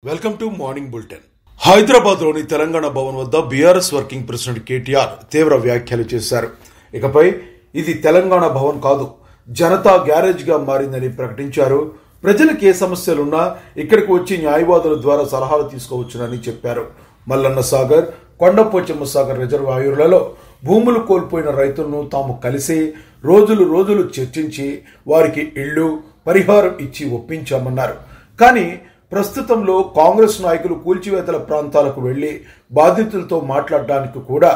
Welcome to morning bulletin. Hyderabad లోని తెలంగాణ భవన్ వద్ద BRS working president KTR తీవ్ర వ్యాఖ్యలు చేశారు. ఇకపై ఇది తెలంగాణ భవన్ కాదు, జనతా గ్యారేజ్ గా మారిందని ప్రకటించారు. ప్రజలకు ఏ సమస్యలున్నా ఇక్కడికి వచ్చి న్యాయవాదుల ద్వారా సలహాలు తీసుకోవచ్చునని చెప్పారు. మల్లన్న సాగర్, కొండపోచమ్మ సాగర్ రిజర్వాయర్లలో భూములు కోల్పోయిన రైతులను తాము కలిసి రోజులు చర్చించి వారికి ఇళ్లు పరిహారం ఇచ్చి ఒప్పించామన్నారు. కానీ ప్రస్తుతంలో కాంగ్రెస్ నాయకులు కూల్చివేతల ప్రాంతాలకు వెళ్లి బాధితులతో మాట్లాడడానికి కూడా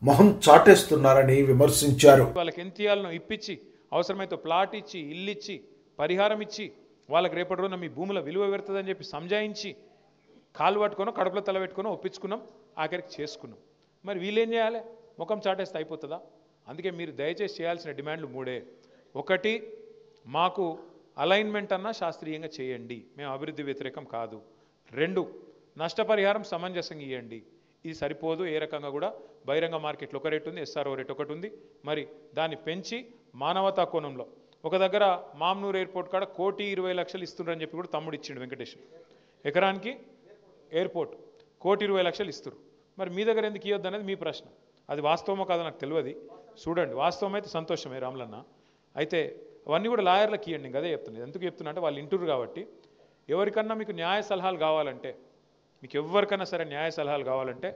మొహం చాటేస్తున్నారని విమర్శించారు. వాళ్ళకి ఎంతీయాలను ఇప్పించి, అవసరమైతే ప్లాట్ ఇచ్చి, ఇల్లు ఇచ్చి, పరిహారం ఇచ్చి, వాళ్ళకి రేపటి రోజున మీ భూముల విలువ పెడుతుందని చెప్పి సంజాయించి కాలు పట్టుకొని కడుపులో తల పెట్టుకొని ఒప్పించుకున్నాం, ఆఖరికి చేసుకున్నాం. మరి వీళ్ళేం చేయాలి? ముఖం చాటేస్తే అయిపోతుందా? అందుకే మీరు దయచేసి చేయాల్సిన డిమాండ్లు మూడే. ఒకటి, మాకు అలైన్మెంట్ అన్నా శాస్త్రీయంగా చేయండి, మేము అభివృద్ధి వ్యతిరేకం కాదు. రెండు, నష్టపరిహారం సమంజసంగా ఇవ్వండి. ఇది సరిపోదు, ఏ రకంగా కూడా బహిరంగ మార్కెట్లో ఒక రేటు ఉంది, ఎస్ఆర్ఓ రేట్ ఒకటి ఉంది. మరి దాన్ని పెంచి మానవతా కోణంలో ఒక దగ్గర మామ్నూర్ ఎయిర్పోర్ట్ కాడ 1,20,00,000 ఇస్తున్నారని చెప్పి కూడా తమ్ముడు ఇచ్చిండు వెంకటేష్. ఎకరానికి ఎయిర్పోర్ట్ 1,20,00,000 ఇస్తారు. మరి మీ దగ్గర ఎందుకు ఇవ్వద్దు అనేది మీ ప్రశ్న. అది వాస్తవమో కాదో నాకు తెలియదు, చూడండి. వాస్తవం అయితే సంతోషమే రాములన్న. అయితే అవన్నీ కూడా లాయర్లకు ఇవ్వండి. ఇంకా అదే చెప్తున్నాను. ఎందుకు చెప్తున్నా అంటే వాళ్ళు ఇంటూరు కాబట్టి ఎవరికన్నా మీకు న్యాయ సలహాలు కావాలంటే, మీకు ఎవరికైనా సరే న్యాయ సలహాలు కావాలంటే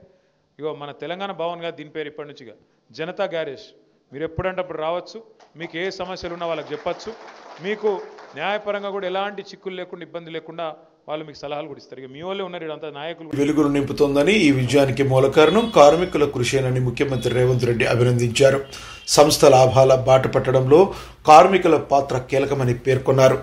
ఇగో మన తెలంగాణ భవన్ గారు, దీని పేరు ఇప్పటి నుంచిగా జనతా గ్యారేజ్. మీరు ఎప్పుడంటే అప్పుడు రావచ్చు, మీకు ఏ సమస్యలు ఉన్నా వాళ్ళకి చెప్పచ్చు. మీకు న్యాయపరంగా కూడా ఎలాంటి చిక్కులు లేకుండా, ఇబ్బంది లేకుండా వాళ్ళు మీకు సలహాలు కూడా ఇస్తారు. ఇక మీ వాళ్ళే ఉన్నారు ఇదంతా నాయకులు. వెలుగును నింపుతోందని, ఈ విజయానికి మూల కారణం కార్మికుల కృషేనని ముఖ్యమంత్రి రేవంత్ రెడ్డి అభినందించారు. సంస్థ లాభాల బాట పట్టడంలో కార్మికుల పాత్ర కీలకమని పేర్కొన్నారు.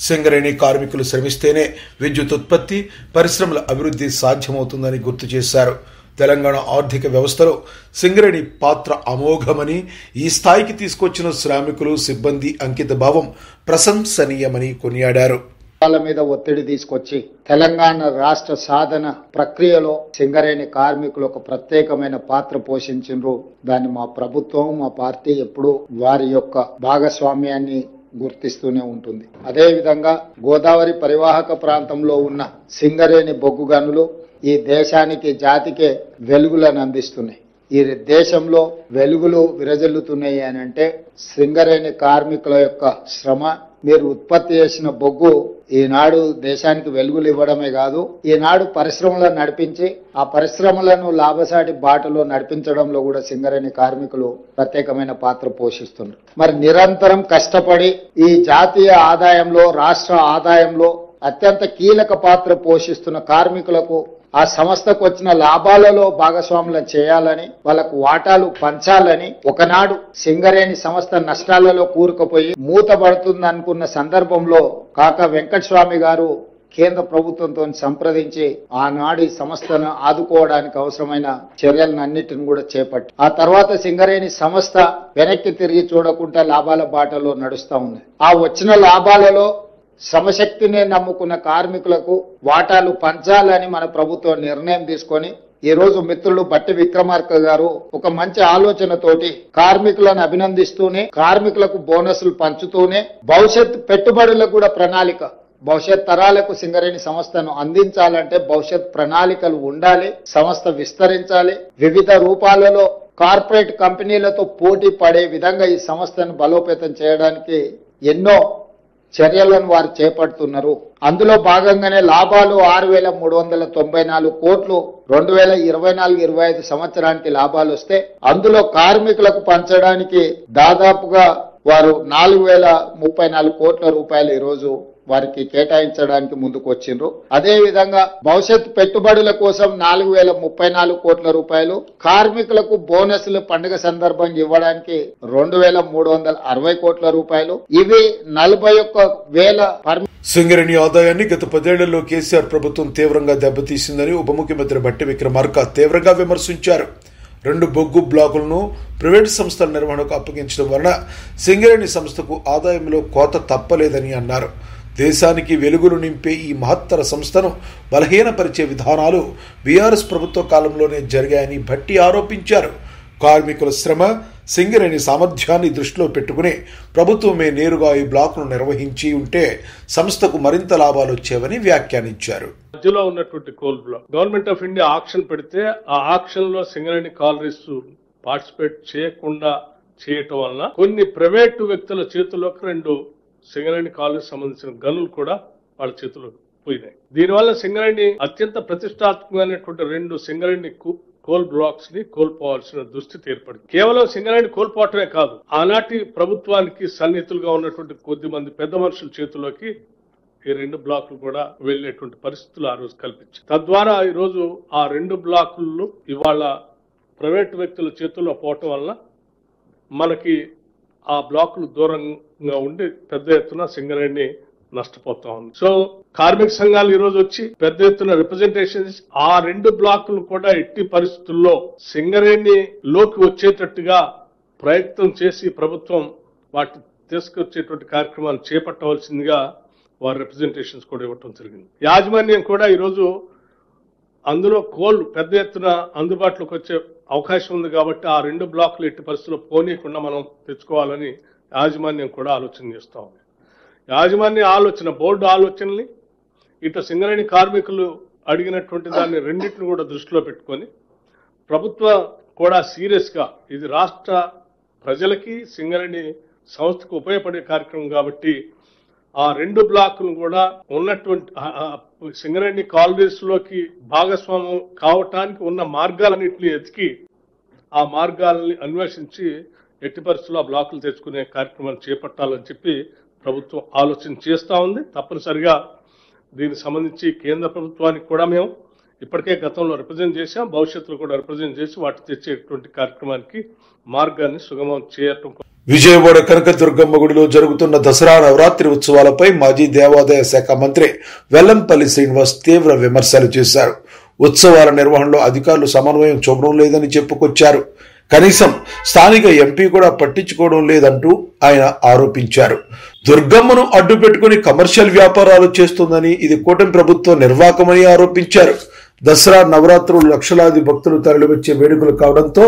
సింగరేణి కార్మికులు శ్రమిస్తేనే విద్యుత్ ఉత్పత్తి, పరిశ్రమల అభివృద్ధి సాధ్యమవుతుందని గుర్తు చేశారు. తెలంగాణ ఆర్థిక వ్యవస్థలో సింగరేణి పాత్ర అమోఘమని, ఈ స్థాయికి తీసుకొచ్చిన శ్రామికులు, సిబ్బంది అంకిత భావం ప్రశంసనీయమని కొనియాడారు. వాళ్ళ మీద ఒత్తిడి తీసుకొచ్చి తెలంగాణ రాష్ట్ర సాధన ప్రక్రియలో సింగరేణి కార్మికులు ఒక ప్రత్యేకమైన పాత్ర పోషించారు. దాన్ని మా ప్రభుత్వం, మా పార్టీ ఎప్పుడూ వారి యొక్క భాగస్వామ్యాన్ని గుర్తిస్తూనే ఉంటుంది. అదేవిధంగా గోదావరి పరివాహక ప్రాంతంలో ఉన్న సింగరేణి బొగ్గు గనులు ఈ దేశానికి, జాతికే వెలుగులను అందిస్తున్నాయి. ఈ దేశంలో వెలుగులు విరజల్లుతున్నాయి అని అంటే సింగరేణి కార్మికుల యొక్క శ్రమ. మీరు ఉత్పత్తి చేసిన బొగ్గు ఈనాడు దేశానికి వెలుగులు ఇవ్వడమే కాదు, ఈనాడు పరిశ్రమలను నడిపించి ఆ పరిశ్రమలను లాభసాటి బాటలో నడిపించడంలో కూడా సింగరేణి కార్మికులు ప్రత్యేకమైన పాత్ర పోషిస్తున్నారు. మరి నిరంతరం కష్టపడి ఈ జాతీయ ఆదాయంలో, రాష్ట్ర ఆదాయంలో అత్యంత కీలక పాత్ర పోషిస్తున్న కార్మికులకు ఆ సంస్థకు వచ్చిన లాభాలలో భాగస్వాములను చేయాలని, వాళ్ళకు వాటాలు పంచాలని, ఒకనాడు సింగరేణి సంస్థ నష్టాలలో కూరుకుపోయి మూతపడుతుంది అనుకున్న సందర్భంలో కాకా వెంకటస్వామి గారు కేంద్ర ప్రభుత్వంతో సంప్రదించి ఆనాడు ఈ సంస్థను ఆదుకోవడానికి అవసరమైన చర్యలన్నిటిని కూడా చేపట్టి ఆ తర్వాత సింగరేణి సంస్థ వెనక్కి తిరిగి చూడకుండా లాభాల బాటలో నడుస్తా ఉంది. ఆ వచ్చిన లాభాలలో శ్రమశక్తిని నమ్ముకున్న కార్మికులకు వాటాలు పంచాలని మన ప్రభుత్వం నిర్ణయం తీసుకొని ఈ రోజు మిత్రులు బట్టి విక్రమార్క గారు ఒక మంచి ఆలోచనతోటి కార్మికులను అభినందిస్తూనే, కార్మికులకు బోనస్లు పంచుతూనే, భవిష్యత్ పెట్టుబడులకు కూడా ప్రణాళిక, భవిష్యత్ తరాలకు సింగరేణి సంస్థను అందించాలంటే భవిష్యత్ ప్రణాళికలు ఉండాలి, సంస్థ విస్తరించాలి, వివిధ రూపాలలో కార్పొరేట్ కంపెనీలతో పోటీ పడే విధంగా ఈ సంస్థను బలోపేతం చేయడానికి ఎన్నో చర్యలను వారు చేపడుతున్నారు. అందులో భాగంగానే లాభాలు 6,394 కోట్లు 2024-25 సంవత్సరానికి లాభాలు వస్తే అందులో కార్మికులకు పంచడానికి దాదాపుగా వారు 4,034 కోట్ల రూపాయలు ఈరోజు వారికి కేటాయించడానికి ముందుకు వచ్చిండ్రు. అదే విధంగా భవిష్యత్ పెట్టుబడుల కోసం 4,034 కోట్ల రూపాయలు, కార్మికులకు బోనస్లు పండుగ సందర్భంగా ఇవ్వడానికి 2,360 కోట్ల రూపాయలు, ఇవి 41,000 సింగరేణి ఆదాయాన్ని గత 10 ఏళ్లలో కేసీఆర్ ప్రభుత్వం తీవ్రంగా దెబ్బతీసిందని ఉప ముఖ్యమంత్రి బట్టి విక్రమార్క తీవ్రంగా విమర్శించారు. 2 బొగ్గు బ్లాకులను ప్రైవేటు సంస్థల నిర్వహణకు అప్పగించడం వలన సింగరేణి సంస్థకు ఆదాయంలో కోత తప్పలేదని అన్నారు. దేశానికి వెలుగులు నింపే ఈ మహత్తర సంస్థను బలహీనపరిచే విధానాలు బీఆర్ఎస్ ప్రభుత్వ కాలంలోనే జరిగాయని భట్టి ఆరోపించారు. కార్మికుల శ్రమ, సింగరేణి సామర్థ్యాన్ని దృష్టిలో పెట్టుకుని ప్రభుత్వమే నేరుగా ఈ బ్లాక్ను నిర్వహించి ఉంటే సంస్థకు మరింత లాభాలు వచ్చేవని వ్యాఖ్యానించారు. మధ్యలో ఉన్నటువంటి coal block government of India auction పెడితే ఆ ఆక్షన్ లో సింగరేణి కాలరీస్ పార్టిసిపేట్ చేయకుండా చేయటం వలన కొన్ని ప్రైవేటు వ్యక్తుల చేతుల్లోకి 2 సింగరేణి కాలరీస్ సంబంధించిన గనులు కూడా వాళ్ళ చేతుల్లోకి పోయినాయి. దీనివల్ల సింగరేణి అత్యంత ప్రతిష్టాత్మకమైనటువంటి 2 సింగరేణి కోల్ బ్లాక్స్ ని కోల్పోవాల్సిన దుస్థితి ఏర్పడింది. కేవలం సింగరేణి కోల్పోవటమే కాదు, ఆనాటి ప్రభుత్వానికి సన్నిహితులుగా ఉన్నటువంటి కొద్ది మంది పెద్ద మనుషుల చేతుల్లోకి ఈ 2 బ్లాకులు కూడా వెళ్లేటువంటి పరిస్థితులు ఆ రోజు కల్పించారు. తద్వారా ఈ రోజు ఆ 2 బ్లాకులు ఇవాళ ప్రైవేట్ వ్యక్తుల చేతుల్లో పోవటం వల్ల మనకి ఆ బ్లాకులు దూరంగా ఉండి పెద్ద ఎత్తున సింగరేణి నష్టపోతా ఉంది. సో కార్మిక సంఘాలు ఈ రోజు వచ్చి పెద్ద ఎత్తున రిప్రజెంటేషన్స్ ఆ 2 బ్లాకులు కూడా ఎట్టి పరిస్థితుల్లో సింగరేణి లోకి వచ్చేటట్టుగా ప్రయత్నం చేసి ప్రభుత్వం వాటి తీసుకొచ్చేటువంటి కార్యక్రమాలు చేపట్టవలసిందిగా వారి రిప్రజెంటేషన్స్ కూడా ఇవ్వటం జరిగింది. యాజమాన్యం కూడా ఈరోజు అందులో కోల్ పెద్ద ఎత్తున అందుబాటులోకి వచ్చే అవకాశం ఉంది కాబట్టి ఆ 2 బ్లాకులు ఎట్టి పరిస్థితుల్లో పోనీయకుండా మనం తెచ్చుకోవాలని యాజమాన్యం కూడా ఆలోచన చేస్తా ఉంది. యాజమాన్య ఆలోచన, బోర్డు ఆలోచనల్ని ఇటు సింగరేణి కార్మికులు అడిగినటువంటి దాన్ని రెండింటిని కూడా దృష్టిలో పెట్టుకొని ప్రభుత్వం కూడా సీరియస్ గా ఇది రాష్ట్ర ప్రజలకి సింగరేణి సంస్థకు ఉపయోగపడే కార్యక్రమం కాబట్టి ఆ 2 బ్లాకులు కూడా ఉన్నటువంటి సింగరేణి కాలనీస్ లోకి భాగస్వామ్యం కావటానికి ఉన్న మార్గాలన్నింటినీ ఎతికి ఆ మార్గాలని అన్వేషించి ఎట్టి పరిస్థితుల్లో ఆ బ్లాకులు తెచ్చుకునే కార్యక్రమాలు చేపట్టాలని చెప్పి ప్రభుత్వం ఆలోచన చేస్తా ఉంది. తప్పనిసరిగా దీనికి సంబంధించి కేంద్ర ప్రభుత్వానికి కూడా మేము ఇప్పటికే గతంలో రిప్రజెంట్ చేశాం, భవిష్యత్తులో కూడా రిప్రజెంట్ చేసి వాటి తెచ్చేటువంటి కార్యక్రమానికి మార్గాన్ని సుగమం చేయటం. విజయవాడ కనకదుర్గమ్మ గుడిలో జరుగుతున్న దసరా నవరాత్రి ఉత్సవాలపై మాజీ దేవాదాయ శాఖ మంత్రి వెల్లంపల్లి శ్రీనివాస్ తీవ్ర విమర్శలు చేశారు. ఉత్సవాల నిర్వహణలో అధికారులు సమన్వయం చూపడం లేదని చెప్పుకొచ్చారు. కనీసం స్థానిక ఎంపీ కూడా పట్టించుకోవడం లేదంటూ ఆయన ఆరోపించారు. దుర్గమ్మను అడ్డు పెట్టుకుని కమర్షియల్ వ్యాపారాలు చేస్తుందని, ఇది కూటమి ప్రభుత్వ నిర్వాకమని ఆరోపించారు. దసరా నవరాత్రులు లక్షలాది భక్తులు తరలివచ్చే వేడుకలు కావడంతో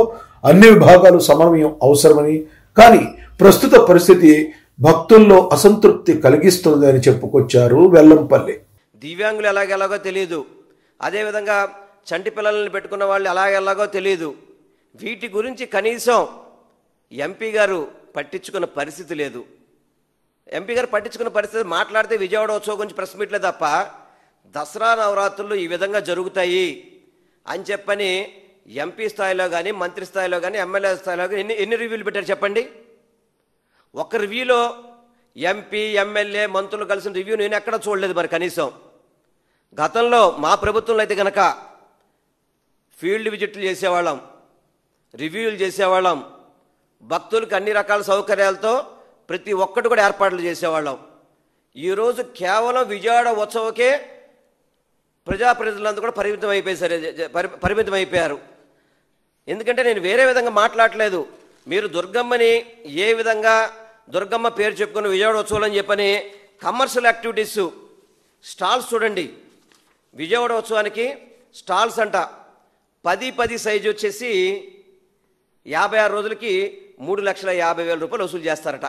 అన్ని విభాగాలు సమన్వయం అవసరమని, కానీ ప్రస్తుత పరిస్థితి భక్తుల్లో అసంతృప్తి కలిగిస్తుందని చెప్పుకొచ్చారు వెల్లంపల్లి. దివ్యాంగులు ఎలాగో తెలియదు, అదేవిధంగా చంటి పిల్లల్ని పెట్టుకున్న వాళ్ళు ఎలాగో తెలియదు. వీటి గురించి కనీసం ఎంపీ గారు పట్టించుకున్న పరిస్థితి లేదు. ఎంపీ గారు పట్టించుకున్న పరిస్థితి మాట్లాడితే విజయవాడ ఉత్సవం గురించి ప్రెస్ మీట్లే తప్ప దసరా నవరాత్రులు ఈ విధంగా జరుగుతాయి అని చెప్పని ఎంపీ స్థాయిలో కానీ, మంత్రి స్థాయిలో కానీ, ఎమ్మెల్యే స్థాయిలో కానీ ఎన్ని రివ్యూలు పెట్టారు చెప్పండి? ఒక్క రివ్యూలో ఎంపీ, ఎమ్మెల్యే, మంత్రులు కలిసిన రివ్యూ నేను ఎక్కడ చూడలేదు. మరి కనీసం గతంలో మా ప్రభుత్వంలో అయితే కనుక ఫీల్డ్ విజిట్లు చేసేవాళ్ళం, రివ్యూలు చేసేవాళ్ళం, భక్తులకు అన్ని రకాల సౌకర్యాలతో ప్రతి ఒక్కటి కూడా ఏర్పాట్లు చేసేవాళ్ళం. ఈరోజు కేవలం విజయవాడ ఉత్సవకే ప్రజాప్రతినిధులందరూ కూడా పరిమితం అయిపోయారు. ఎందుకంటే నేను వేరే విధంగా మాట్లాడలేదు. మీరు దుర్గమ్మని ఏ విధంగా దుర్గమ్మ పేరు చెప్పుకుని విజయవాడ ఉత్సవాలు అని చెప్పని కమర్షియల్ యాక్టివిటీస్ స్టాల్స్ చూడండి. విజయవాడ ఉత్సవానికి స్టాల్స్ అంట 10 సైజు వచ్చేసి 56 రోజులకి 3,50,000 రూపాయలు వసూలు చేస్తారట.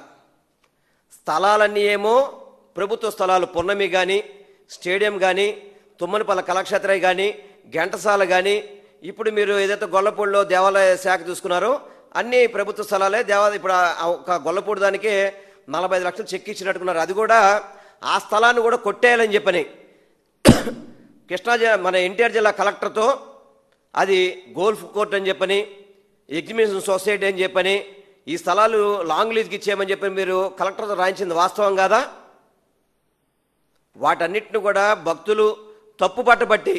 స్థలాలన్నీ ఏమో ప్రభుత్వ స్థలాలు, పున్నమి కానీ, స్టేడియం కానీ, తుమ్మలపల్లి కళాక్షేత్రం కానీ, ఘంటసాల కానీ, ఇప్పుడు మీరు ఏదైతే గొల్లపూడిలో దేవాలయ శాఖ చూసుకున్నారో అన్ని ప్రభుత్వ స్థలాలే. ఇప్పుడు ఒక గొల్లపూడి దానికి 45 లక్షలు చెక్ ఇచ్చినట్టుకున్నారు. అది కూడా ఆ స్థలాన్ని కూడా కొట్టేయాలని చెప్పని కృష్ణా మన ఎన్టీఆర్ జిల్లా కలెక్టర్తో అది గోల్ఫ్ కోర్ట్ అని చెప్పని, ఎగ్జిబిషన్ సొసైటీ అని చెప్పని, ఈ స్థలాలు లాంగ్ లీజ్కి ఇచ్చేయమని చెప్పని మీరు కలెక్టర్తో రాయించింది వాస్తవం కాదా? వాటన్నిటిని కూడా భక్తులు తప్పు పట్టబట్టి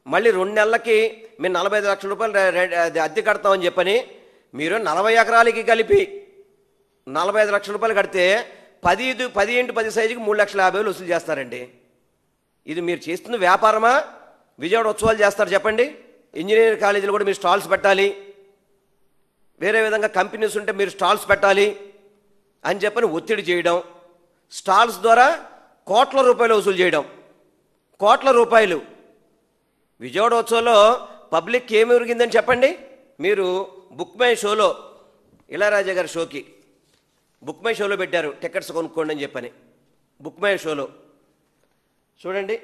మళ్ళీ 2 నెలలకి మేము 45 లక్షల రూపాయలు అద్దె కడతామని చెప్పని మీరు 40 ఎకరాలకి కలిపి 45 లక్షల రూపాయలు కడితే 10 సైజుకి 3,50,000 వసూలు చేస్తారండి. ఇది మీరు చేస్తున్న వ్యాపారమా? విజయవాడ ఉత్సవాలు చేస్తారు చెప్పండి. ఇంజనీరింగ్ కాలేజీలు కూడా మీరు స్టాల్స్ పెట్టాలి, వేరే విధంగా కంపెనీస్ ఉంటే మీరు స్టాల్స్ పెట్టాలి అని చెప్పని ఒత్తిడి చేయడం, స్టాల్స్ ద్వారా కోట్ల రూపాయలు వసూలు చేయడం. కోట్ల రూపాయలు విజయవాడ ఉత్సవంలో పబ్లిక్ ఏమి ఉరిగిందని చెప్పండి. మీరు బుక్ మై షోలో ఇళయరాజా గారి షోకి బుక్ మై షోలో పెట్టారు టికెట్స్ కొనుక్కోండి అని చెప్పని. బుక్ మై షోలో చూడండి.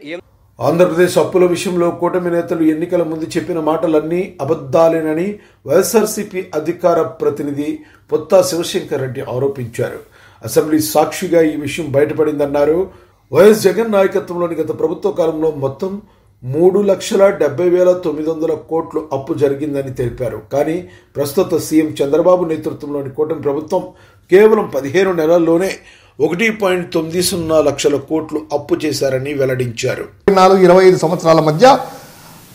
ఆంధ్రప్రదేశ్ అప్పుల విషయంలో కూటమి నేతలు ఎన్నికల ముందు చెప్పిన మాటలన్నీ అబద్దాలేనని వైఎస్ఆర్సీపీ అధికార ప్రతినిధి పొత్తా శివశంకర్ రెడ్డి ఆరోపించారు. అసెంబ్లీ సాక్షిగా ఈ విషయం బయటపడిందన్నారు. వైఎస్ జగన్ నాయకత్వంలోని గత ప్రభుత్వ కాలంలో మొత్తం 3,70,900 కోట్లు అప్పు జరిగిందని తెలిపారు. కానీ ప్రస్తుత సీఎం చంద్రబాబు నేతృత్వంలోని కూటమి ప్రభుత్వం కేవలం 15 నెలల్లోనే 1.90 లక్షల కోట్లు అప్పు చేశారని వెల్లడించారు. 25 సంవత్సరాల మధ్య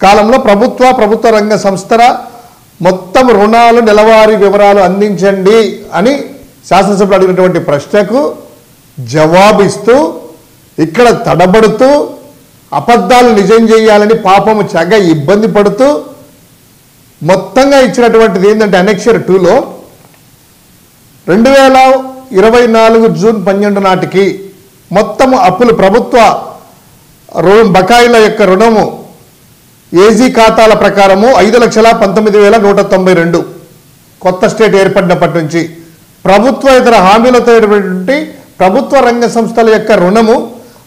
కాలంలో ప్రభుత్వ రంగ సంస్థల మొత్తం రుణాలు నెలవారీ వివరాలు అందించండి అని శాసనసభలో అడిగినటువంటి ప్రశ్నకు జవాబిస్తూ ఇక్కడ తడబడుతూ అబద్ధాలు నిజం చేయాలని పాపము చగ ఇబ్బంది పడుతూ మొత్తంగా ఇచ్చినటువంటిది ఏంటంటే అనెక్షర్ 2లో 2024 జూన్ 12 నాటికి మొత్తం అప్పులు ప్రభుత్వ బకాయిల యొక్క రుణము ఏజీ ఖాతాల ప్రకారము 5,19,192 కొత్త స్టేట్ ఏర్పడినప్పటి నుంచి ప్రభుత్వేతర హామీలతో ప్రభుత్వ రంగ సంస్థల యొక్క రుణము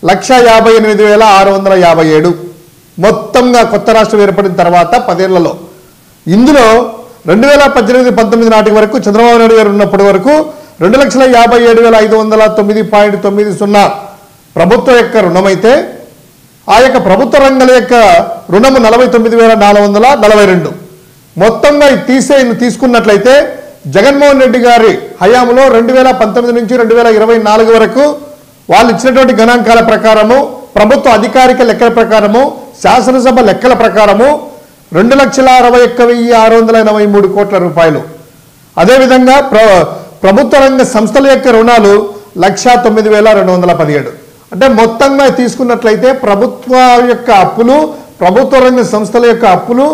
1,58,657 మొత్తంగా కొత్త రాష్ట్రం ఏర్పడిన తర్వాత 10 ఏళ్లలో. ఇందులో 2018-19 నాటి వరకు చంద్రబాబు నాయుడు గారు ఉన్నప్పటి వరకు 2,57,509.90 ప్రభుత్వ యొక్క రుణమైతే ఆ యొక్క ప్రభుత్వ రంగాల యొక్క రుణము 49,442. మొత్తంగా తీసుకున్నట్లయితే జగన్మోహన్ రెడ్డి గారి హయాంలో 2019 నుంచి 2024 వరకు వాళ్ళు ఇచ్చినటువంటి గణాంకాల ప్రకారము ప్రభుత్వ అధికారిక లెక్కల ప్రకారము శాసనసభ లెక్కల ప్రకారము 2,61,683 కోట్ల రూపాయలు. అదేవిధంగా ప్రభుత్వ రంగ సంస్థల యొక్క రుణాలు 1,09,217. అంటే మొత్తంగా తీసుకున్నట్లయితే ప్రభుత్వ యొక్క అప్పులు ప్రభుత్వ రంగ సంస్థల యొక్క అప్పులు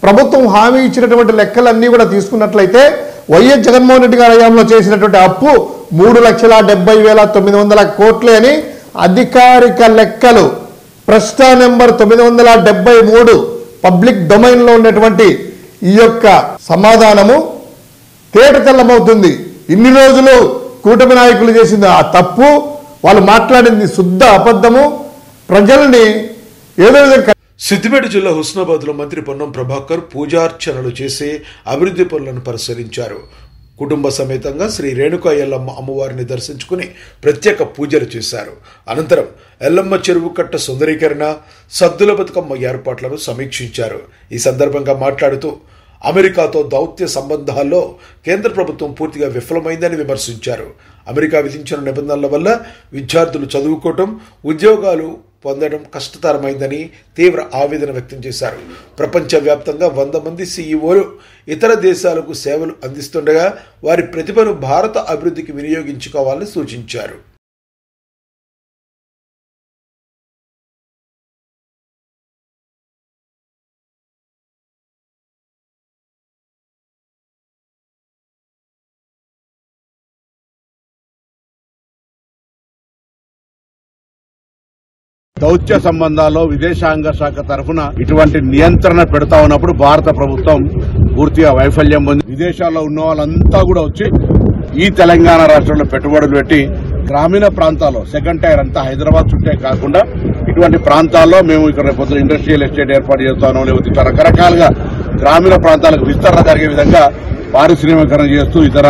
ప్రభుత్వం హామీ ఇచ్చినటువంటి లెక్కలన్నీ కూడా తీసుకున్నట్లయితే వైఎస్ జగన్మోహన్ రెడ్డి గారి హయాంలో చేసినటువంటి అప్పు 3,70,900 కోట్లే అని అధికారిక లెక్కలు ప్రశ్న నెంబర్ 973 పబ్లిక్ డొమైన్లో ఉన్నటువంటి ఈ యొక్క సమాధానము తేట తెల్లమవుతుంది. ఇన్ని రోజులు కూటమి నాయకులు చేసింది ఆ తప్పు, వాళ్ళు మాట్లాడింది శుద్ధ అబద్ధము. ప్రజల్ని ఏదో సిద్దిపేట జిల్లా హుస్నాబాద్ లో మంత్రి పొన్నం ప్రభాకర్ పూజార్చనలు చేసి అభివృద్ధి పనులను పరిశీలించారు. కుటుంబ సమేతంగా శ్రీ రేణుకా ఎల్లమ్మ అమ్మవారిని దర్శించుకుని ప్రత్యేక పూజలు చేశారు. అనంతరం ఎల్లమ్మ చెరువు కట్ట సుందరీకరణ, సద్దుల బతుకమ్మ ఏర్పాట్లను సమీక్షించారు. ఈ సందర్భంగా మాట్లాడుతూ అమెరికాతో దౌత్య సంబంధాల్లో కేంద్ర ప్రభుత్వం పూర్తిగా విఫలమైందని విమర్శించారు. అమెరికా విధించిన నిబంధనల వల్ల విద్యార్థులు చదువుకోవటం, ఉద్యోగాలు పొందడం కష్టతరమైందని తీవ్ర ఆవేదన వ్యక్తం చేశారు. ప్రపంచవ్యాప్తంగా 100 మంది సీఈఓలు ఇతర దేశాలకు సేవలు అందిస్తుండగా వారి ప్రతిభను భారత అభివృద్ధికి వినియోగించుకోవాలని సూచించారు. దౌత్య సంబంధాల్లో విదేశాంగ శాఖ తరఫున ఇటువంటి నియంత్రణ పెడతా ఉన్నప్పుడు భారత ప్రభుత్వం పూర్తిగా వైఫల్యం పొంది విదేశాల్లో ఉన్న వాళ్ళంతా కూడా వచ్చి ఈ తెలంగాణ రాష్ట్రంలో పెట్టుబడులు పెట్టి గ్రామీణ ప్రాంతాల్లో సెకండ్ టైర్ అంతా హైదరాబాద్ చుట్టే కాకుండా ఇటువంటి ప్రాంతాల్లో మేము ఇక్కడ రేపు ఇండస్ట్రియల్ ఎస్టేట్ ఏర్పాటు చేస్తాను, లేకపోతే రకరకాలుగా గ్రామీణ ప్రాంతాలకు విస్తరణ జరిగే విధంగా పారిశ్రామికరణ చేస్తూ ఇతర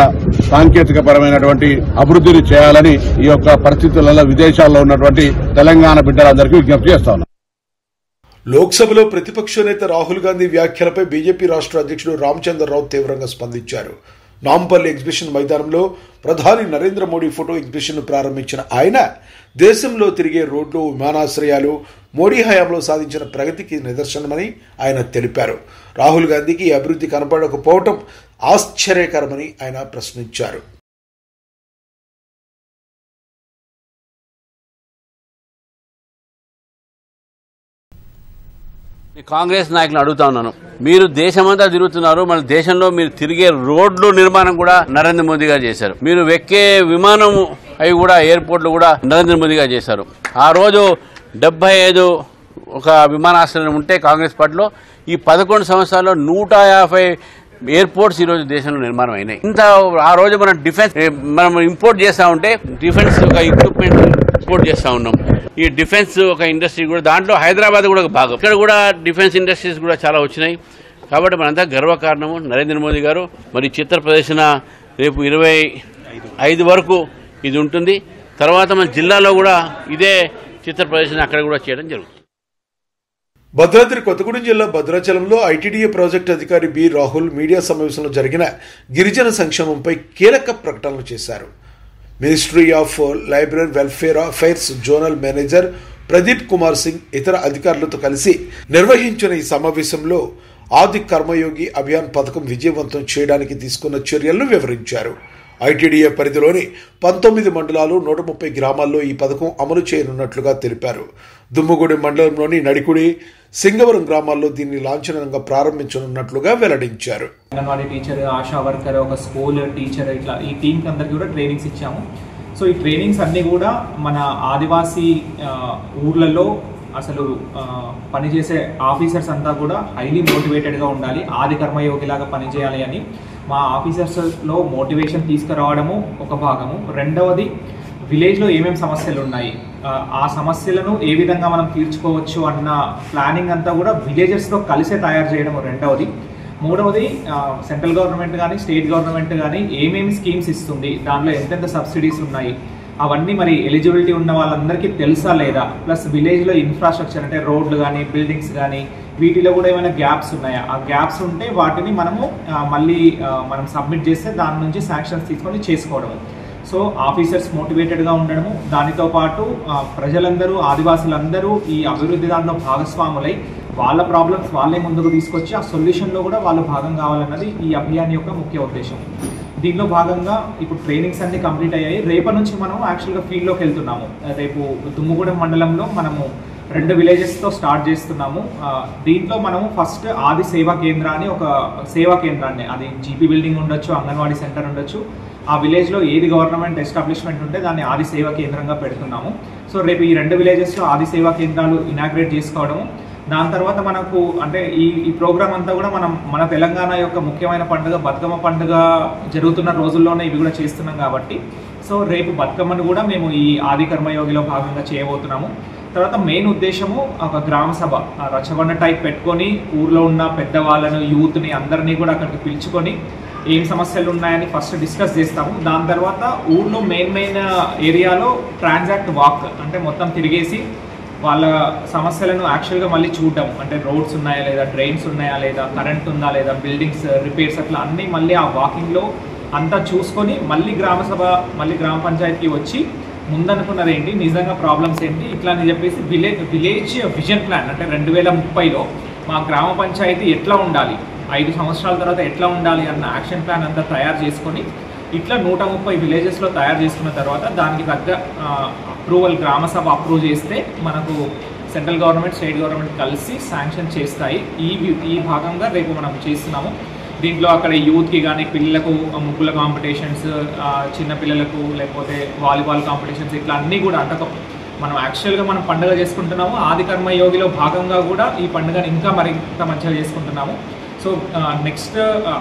సాంకేతిక పరమైనటువంటి అభివృద్ధిని చేయాలని ఈ యొక్క పరిస్థితులలో విదేశాల్లో ఉన్నటువంటి తెలంగాణ బిడ్డలందరికీ విజ్ఞప్తి చేస్తా ఉన్నాం. లోక్సభలో ప్రతిపక్ష నేత రాహుల్ గాంధీ వ్యాఖ్యలపై బీజేపీ రాష్ట్ర అధ్యక్షుడు రామచంద్రరావు తీవ్రంగా స్పందించారు. నాంపల్లి ఎగ్జిబిషన్ మైదానంలో ప్రధాని నరేంద్ర మోడీ ఫోటో ఎగ్జిబిషన్ ను ప్రారంభించిన ఆయన దేశంలో తిరిగే రోడ్లు, విమానాశ్రయాలు మోడీ హయాంలో సాధించిన ప్రగతికి నిదర్శనమని ఆయన తెలిపారు. రాహుల్ గాంధీకి ఈ అభివృద్ధి కనపడకపోవటం ఆశ్చర్యకరమని ఆయన ప్రశ్నించారు. కాంగ్రెస్ నాయకులను అడుగుతా ఉన్నాను, మీరు దేశమంతా తిరుగుతున్నారు, మన దేశంలో మీరు తిరిగే రోడ్లు నిర్మాణం కూడా నరేంద్ర మోదీ గారు చేశారు. మీరు ఎక్కే విమానం అవి కూడా ఎయిర్పోర్ట్లు కూడా నరేంద్ర మోదీ గారు చేశారు. ఆ రోజు 75 ఒక విమానాశ్రయం ఉంటే కాంగ్రెస్ పార్టీలో ఈ 11 సంవత్సరాల్లో 150 ఎయిర్పోర్ట్స్ ఈ రోజు దేశంలో నిర్మాణం అయినాయి. ఇంత ఆ రోజు మనం డిఫెన్స్ మనం ఇంపోర్ట్ చేస్తా ఉంటే డిఫెన్స్ ఒక ఎక్విప్మెంట్ ఇంపోర్ట్ చేస్తా ఉన్నాం. ఈ డిఫెన్స్ ఒక ఇండస్ట్రీ కూడా దాంట్లో హైదరాబాద్ కూడా ఒక భాగం. ఇక్కడ కూడా డిఫెన్స్ ఇండస్ట్రీస్ కూడా చాలా వచ్చినాయి. కాబట్టి మనంతా గర్వకారణము నరేంద్ర మోదీ గారు. మరి చిత్ర ప్రదర్శన రేపు 25 వరకు ఇది ఉంటుంది. తర్వాత మన జిల్లాలో కూడా ఇదే చిత్ర ప్రదర్శన అక్కడ కూడా చేయడం జరుగుతుంది. భద్రాద్రి కొత్తగూడెం జిల్లా భద్రాచలంలో ఐటీడీఏ ప్రాజెక్టు అధికారి బి రాహుల్ మీడియా సమావేశంలో జరిగిన గిరిజన సంక్షేమంపై కీలక ప్రకటనలు చేశారు. Ministry of library welfare affairs zonal manager Pradeep Kumar Singh ఇతర అధికారులతో కలిసి నిర్వహించిన ఈ సమావేశంలో ఆది కర్మయోగి అభియాన్ పథకం విజయవంతం చేయడానికి తీసుకున్న చర్యలను వివరించారు. ఐటీడీఏ పరిధిలోని 19 మండలాలు 130 గ్రామాల్లో ఈ పథకం అమలు చేయనున్నట్లుగా తెలిపారు. దుమ్ముగూడెం మండలంలోని నడికుడి, సింగవరం గ్రామాల్లో దీన్ని లాంఛనంగా ప్రారంభించనున్నట్లుగా వెల్లడించారు. అంగన్వాడీ టీచర్, ఆశా వర్కర్, ఒక స్కూల్ టీచర్, ఇట్లా ఈ టీంకి అందరికీ కూడా ట్రైనింగ్స్ ఇచ్చాము. సో ఈ ట్రైనింగ్స్ అన్నీ కూడా మన ఆదివాసీ ఊర్లలో అసలు పనిచేసే ఆఫీసర్స్ అంతా కూడా హైలీ మోటివేటెడ్గా ఉండాలి, ఆది కర్మయోగిలాగా పనిచేయాలి అని మా ఆఫీసర్స్లో మోటివేషన్ తీసుకురావడము ఒక భాగము. రెండవది విలేజ్లో ఏమేమి సమస్యలు ఉన్నాయి, ఆ సమస్యలను ఏ విధంగా మనం తీర్చుకోవచ్చు అన్న ప్లానింగ్ అంతా కూడా విలేజెస్తో కలిసే తయారు చేయడం రెండవది. మూడవది సెంట్రల్ గవర్నమెంట్ కానీ స్టేట్ గవర్నమెంట్ కానీ ఏమేమి స్కీమ్స్ ఇస్తుంది, దాంట్లో ఎంతెంత సబ్సిడీస్ ఉన్నాయి, అవన్నీ మరి ఎలిజిబిలిటీ ఉన్న వాళ్ళందరికీ తెలుసా లేదా, ప్లస్ విలేజ్లో ఇన్ఫ్రాస్ట్రక్చర్ అంటే రోడ్లు కానీ బిల్డింగ్స్ కానీ వీటిలో కూడా ఏమైనా గ్యాప్స్ ఉన్నాయా, ఆ గ్యాప్స్ ఉంటే వాటిని మనము మళ్ళీ మనం సబ్మిట్ చేస్తే దాని నుంచి శాంక్షన్స్ తీసుకొని చేసుకోవడము. సో ఆఫీసర్స్ మోటివేటెడ్గా ఉండడము, దానితో పాటు ప్రజలందరూ ఆదివాసులందరూ ఈ అభివృద్ధి దాంట్లో భాగస్వాములై వాళ్ళ ప్రాబ్లమ్స్ వాళ్ళే ముందుకు తీసుకొచ్చి ఆ సొల్యూషన్లో కూడా వాళ్ళు భాగం కావాలన్నది ఈ అభియాన్ యొక్క ముఖ్య ఉద్దేశం. దీనిలో భాగంగా ఇప్పుడు ట్రైనింగ్స్ అన్ని కంప్లీట్ అయ్యాయి. రేపటి నుంచి మనం యాక్చువల్గా ఫీల్డ్లోకి వెళ్తున్నాము. రేపు దుమ్ముగూడెం మండలంలో మనము 2 విలేజెస్తో స్టార్ట్ చేస్తున్నాము. దీంట్లో మనము ఫస్ట్ ఆది సేవా కేంద్ర అని ఒక సేవా కేంద్రాన్ని, అది జీపీ బిల్డింగ్ ఉండొచ్చు, అంగన్వాడీ సెంటర్ ఉండొచ్చు, ఆ విలేజ్లో ఏది గవర్నమెంట్ ఎస్టాబ్లిష్మెంట్ ఉంటే దాన్ని ఆది సేవా కేంద్రంగా పెడుతున్నాము. సో రేపు ఈ 2 విలేజెస్లో ఆది సేవా కేంద్రాలు ఇనాగ్రేట్ చేసుకోవడము. దాని తర్వాత మనకు అంటే ఈ ప్రోగ్రామ్ అంతా కూడా మన తెలంగాణ యొక్క ముఖ్యమైన పండుగ బతుకమ్మ పండుగ జరుగుతున్న రోజుల్లోనే ఇవి కూడా చేస్తున్నాం కాబట్టి సో రేపు బతుకమ్మను కూడా మేము ఈ ఆది కర్మయోగిలో భాగంగా చేయబోతున్నాము. తర్వాత మెయిన్ ఉద్దేశము ఒక గ్రామ సభ రచ్చబండ టైప్ పెట్టుకొని ఊర్లో ఉన్న పెద్దవాళ్ళను, యూత్ని అందరినీ కూడా అక్కడికి పిలుచుకొని ఏం సమస్యలు ఉన్నాయని ఫస్ట్ డిస్కస్ చేస్తాము. దాని తర్వాత ఊర్లో మెయిన్ ఏరియాలో ట్రాన్సాక్ట్ వాక్ అంటే మొత్తం తిరిగేసి వాళ్ళ సమస్యలను యాక్చువల్గా మళ్ళీ చూడడం, అంటే రోడ్స్ ఉన్నాయా లేదా, డ్రైన్స్ ఉన్నాయా లేదా, కరెంట్ ఉందా లేదా, బిల్డింగ్స్ రిపేర్స్, అట్లా అన్నీ మళ్ళీ ఆ వాకింగ్లో అంతా చూసుకొని మళ్ళీ గ్రామసభ మళ్ళీ గ్రామ పంచాయతీకి వచ్చి ముందనుకున్నది ఏంటి, నిజంగా ప్రాబ్లమ్స్ ఏంటి, ఇట్లా అని చెప్పేసి విలేజ్ విజన్ ప్లాన్ అంటే 2030లో మా గ్రామ పంచాయతీ ఎట్లా ఉండాలి, 5 సంవత్సరాల తర్వాత ఎట్లా ఉండాలి అన్న యాక్షన్ ప్లాన్ అంతా తయారు చేసుకొని ఇట్లా 130 విలేజెస్లో తయారు చేసుకున్న తర్వాత దానికి తగ్గ అప్రూవల్ గ్రామసభ అప్రూవ్ చేస్తే మనకు సెంట్రల్ గవర్నమెంట్ స్టేట్ గవర్నమెంట్ కలిసి శాంక్షన్ చేస్తాయి. ఈ భాగంగా రేపు మనం చేస్తున్నాము. దీంట్లో అక్కడ యూత్కి కానీ పిల్లలకు ముగ్గుల కాంపిటీషన్స్, చిన్నపిల్లలకు లేకపోతే వాలీబాల్ కాంపిటీషన్స్, ఇట్లా అన్నీ కూడా అంటే మనం యాక్చువల్గా మనం పండుగ చేసుకుంటున్నాము. ఆది కర్మయోగిలో భాగంగా కూడా ఈ పండుగను ఇంకా మరింత మంచిగా చేసుకుంటున్నాము. సో నెక్స్ట్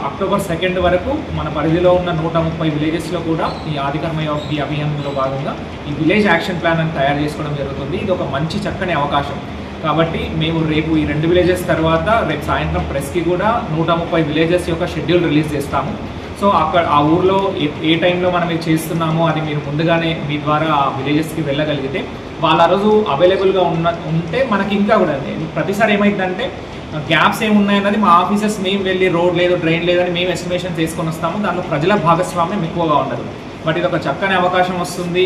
అక్టోబర్ 2 వరకు మన పరిధిలో ఉన్న 130 విలేజెస్లో కూడా ఈ ఆది కర్మయోగి అభియాన్లో భాగంగా ఈ విలేజ్ యాక్షన్ ప్లాన్ అని తయారు చేసుకోవడం జరుగుతుంది. ఇది ఒక మంచి చక్కని అవకాశం. కాబట్టి మేము రేపు ఈ 2 విలేజెస్ తర్వాత రేపు సాయంత్రం ప్రెస్కి కూడా 130 విలేజెస్ యొక్క షెడ్యూల్ రిలీజ్ చేస్తాము. సో అక్కడ ఆ ఊర్లో ఏ టైంలో మనం ఇది చేస్తున్నామో అది మీరు ముందుగానే మీ ద్వారా ఆ విలేజెస్కి వెళ్ళగలిగితే వాళ్ళు ఆ రోజు అవైలబుల్గా ఉంటే మనకి ఇంకా కూడా ప్రతిసారి ఏమైందంటే గ్యాప్స్ ఏమున్నాయన్నది మా ఆఫీసర్స్ మేము వెళ్ళి రోడ్ లేదు డ్రైన్ లేదని మేము ఎస్టిమేషన్ చేసుకొని వస్తాము. దాంట్లో ప్రజల భాగస్వామ్యం ఎక్కువగా ఉండదు. బట్ ఇది ఒక చక్కని అవకాశం వస్తుంది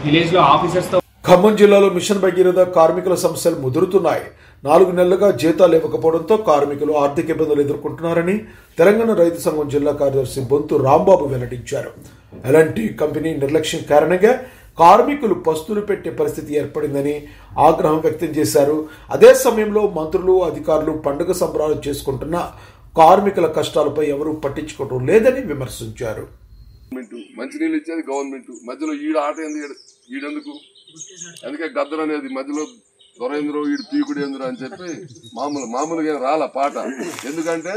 విలేజ్లో ఆఫీసర్స్తో. ఖమ్మం జిల్లాలో మిషన్ భగీరథ కార్మికుల సమస్యలు ముదురుతున్నాయి. 4 నెలలుగా జీతాలు ఇవ్వకపోవడంతో కార్మికులు ఆర్థిక ఇబ్బందులు ఎదుర్కొంటున్నారని తెలంగాణ రైతు సంఘం జిల్లా కార్యదర్శి బొంతు రాంబాబు వెల్లడించారు. ఎలాంటి కంపెనీ నిర్లక్ష్యం కారణంగా కార్మికులు పస్తులు పెట్టే పరిస్థితి ఏర్పడిందని ఆగ్రహం వ్యక్తం చేశారు. అదే సమయంలో మంత్రులు, అధికారులు పండుగ సంబరాలు చేసుకుంటున్న కార్మికుల కష్టాలపై ఎవరూ పట్టించుకోవడం లేదని విమర్శించారు. మంచినీళ్ళు ఇచ్చేది గవర్నమెంట్, మధ్యలో ఈడ ఆట ఈడెందుకు, అందుకే గద్దరు అనేది మధ్యలో దొరేంద్రో ఈడు పీకుడేంద్రో అని చెప్పి మామూలుగా రాల పాట. ఎందుకంటే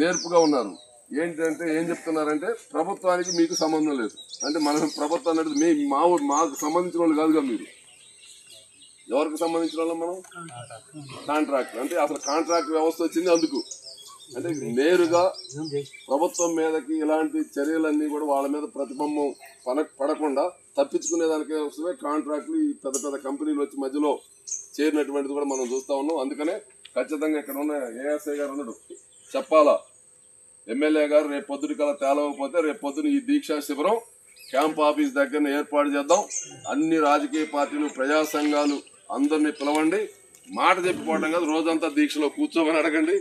నేర్పుగా ఉన్నారు. ఏంటంటే ఏం చెప్తున్నారంటే ప్రభుత్వానికి మీకు సంబంధం లేదు అంటే మనం ప్రభుత్వం అనేది మాకు సంబంధించిన వాళ్ళు కాదుగా మీరు ఎవరికి సంబంధించిన వాళ్ళం మనం కాంట్రాక్ట్ అంటే అసలు కాంట్రాక్ట్ వ్యవస్థ వచ్చింది అందుకు అంటే నేరుగా ప్రభుత్వం మీదకి ఇలాంటి చర్యలన్నీ కూడా వాళ్ళ మీద ప్రతిబింబం పడకుండా తప్పించుకునేదానికే వస్తే కాంట్రాక్ట్లు ఈ పెద్ద పెద్ద కంపెనీలు వచ్చి మధ్యలో చేరినటువంటిది కూడా మనం చూస్తా ఉన్నాం అందుకనే ఖచ్చితంగా ఇక్కడ ఉన్న ఏఎస్ఐ గారు ఉన్నాడు చెప్పాలా ఎమ్మెల్యే గారు రేపు పొద్దుటి కల్లా తేలవకపోతే రేపు పొద్దున ఈ దీక్షా శిబిరం క్యాంప్ ఆఫీస్ దగ్గర ఏర్పాటు చేద్దాం అన్ని రాజకీయ పార్టీలు ప్రజా సంఘాలు అందరినీ పిలవండి మాట చెప్పిపోవడం కాదు రోజంతా దీక్షలో కూర్చోమని అడగండి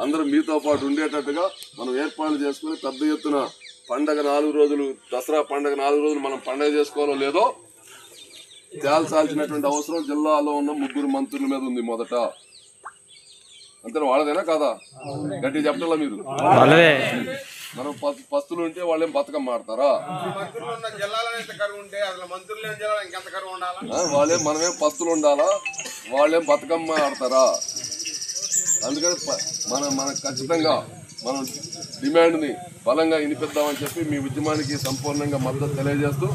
అందరూ మీతో పాటు ఉండేటట్టుగా మనం ఏర్పాట్లు చేసుకుని పెద్ద ఎత్తున పండగ 4 రోజులు దసరా పండగ 4 రోజులు మనం పండగ చేసుకోవాలో లేదో తేల్చాల్సినటువంటి అవసరం జిల్లాలో ఉన్న 3 మంత్రుల మీద ఉంది మొదట అంతే వాళ్ళదేనా కాదా గట్టి చెప్పాలా మీరు మనం పస్తులు ఉంటే వాళ్ళేం బతుకమ్మ ఆడతారా వాళ్ళేం మనమేం పస్తులు ఉండాలా వాళ్ళేం బతుకమ్మ ఆడతారా అందుకని మన ఖచ్చితంగా మనం డిమాండ్ని బలంగా వినిపిద్దామని చెప్పి మీ ఉద్యమానికి సంపూర్ణంగా మద్దతు తెలియజేస్తూ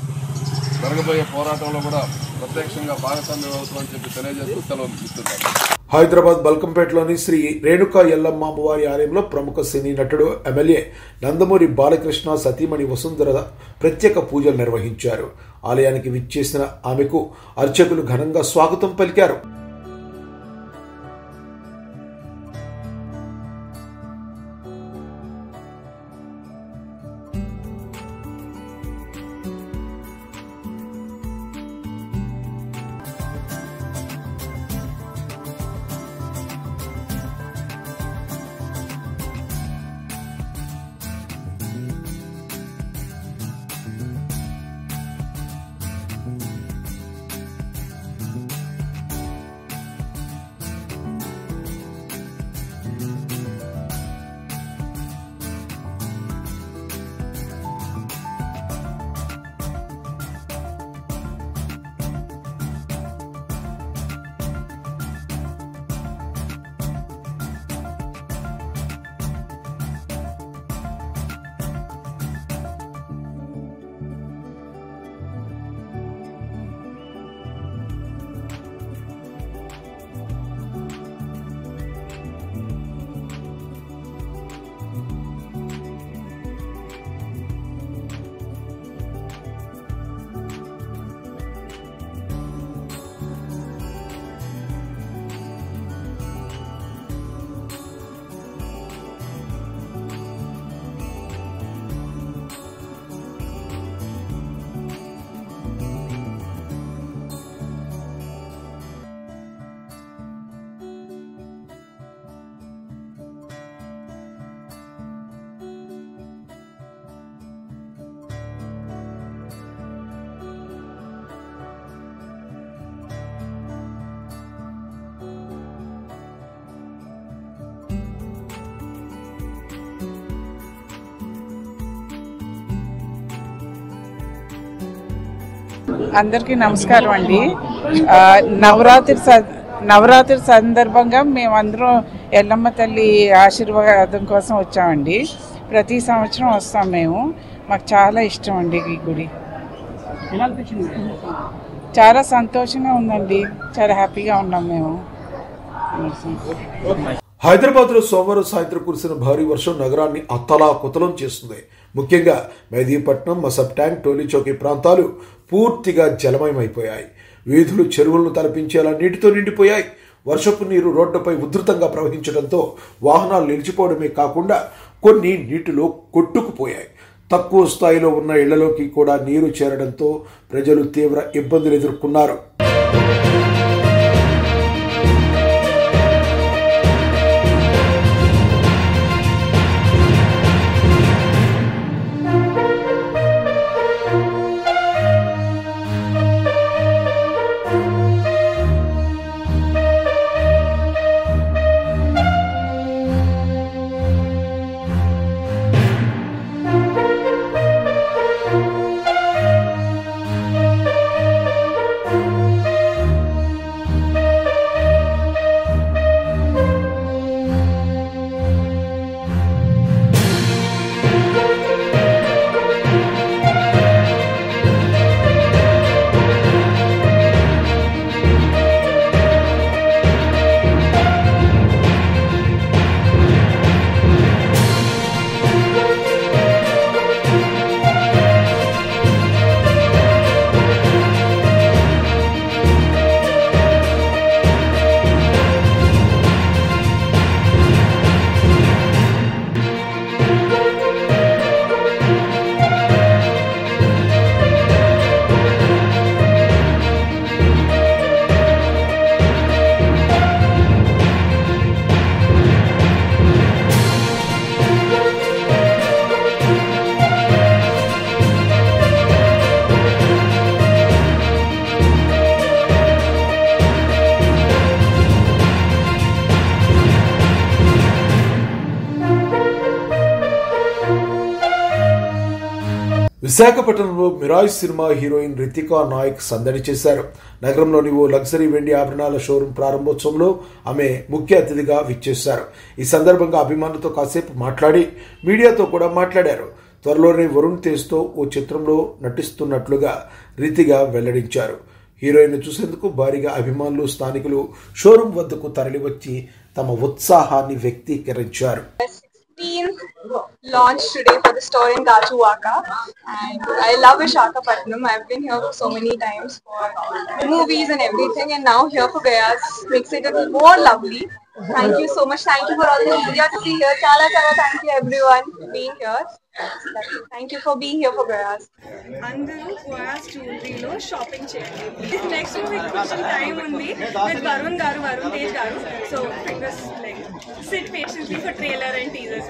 జరగబోయే పోరాటంలో కూడా ప్రత్యక్షంగా భాగస్వామ్యం అవుతామని చెప్పి తెలియజేస్తూ సెలవు ఇస్తున్నాను. హైదరాబాద్ బల్కంపేటలోని శ్రీ రేణుకా ఎల్లమ్మ అమ్మవారి ఆలయంలో ప్రముఖ సినీ నటుడు ఎమ్మెల్యే నందమూరి బాలకృష్ణ సతీమణి వసుంధర ప్రత్యేక పూజలు నిర్వహించారు. ఆలయానికి విచ్చేసిన ఆమెకు అర్చకులు ఘనంగా స్వాగతం పలికారు. అందరికీ నమస్కారం అండి. నవరాత్రి సందర్భంగా మేమందరం ఎల్లమ్మ తల్లి ఆశీర్వాదం కోసం వచ్చామండి. ప్రతి సంవత్సరం వస్తాం మేము. మాకు చాలా ఇష్టం అండి ఈ గుడి. చాలా సంతోషంగా ఉందండి. చాలా హ్యాపీగా ఉన్నాం మేము. హైదరాబాద్ లో సోమవారం సాయంత్రం కురిసిన భారీ వర్షం నగరాన్ని అత్తలాకుతలం చేస్తుంది. ముఖ్యంగా మెహదీపట్నం, మసబ్ ట్యాంక్, టోలీ చౌకీ ప్రాంతాలు పూర్తిగా జలమయమైపోయాయి. వీధులు చెరువులను తలపించేలా నీటితో నిండిపోయాయి. వర్షపు నీరు రోడ్డుపై ఉధృతంగా ప్రవహించడంతో వాహనాలు నిలిచిపోవడమే కాకుండా కొన్ని నీటిలో కొట్టుకుపోయాయి. తక్కువ స్థాయిలో ఉన్న ఇళ్లలోకి కూడా నీరు చేరడంతో ప్రజలు తీవ్ర ఇబ్బందులు ఎదుర్కొన్నారు. విశాఖపట్నంలో మిరాజ్ సినిమా హీరోయిన్ రితికా నాయక్ సందడి చేశారు. నగరంలోని ఓ లగ్జరీ వెండి ఆభరణాల షోరూం ప్రారంభోత్సవంలో ఆమె ముఖ్య అతిథిగా విచ్చేశారు. ఈ సందర్భంగా అభిమానులతో కాసేపు మాట్లాడి మీడియాతో కూడా మాట్లాడారు. త్వరలోనే వరుణ్ తేజ్తో ఓ చిత్రంలో నటిస్తున్నట్లుగా రితిగా వెల్లడించారు. హీరోయిన్ చూసేందుకు భారీగా అభిమానులు, స్థానికులు షోరూం వద్దకు తరలివచ్చి తమ ఉత్సాహాన్ని వ్యక్తీకరించారు. Launched today for the store in Gajuwaka, and I love Visakhapatnam. I've been here so many times for movies and everything, and now here for Gayas makes it a more lovely. Thank you so much. Thank you for all the media to be here. Chala thank you everyone for being here. Thank you for being here for Gayas. Andaru Gayas jewelry lo shopping cheyandi. Next week కొంచెం time ఉంది with Varun Tej garu. So fingers like sit patiently for trailer and teasers.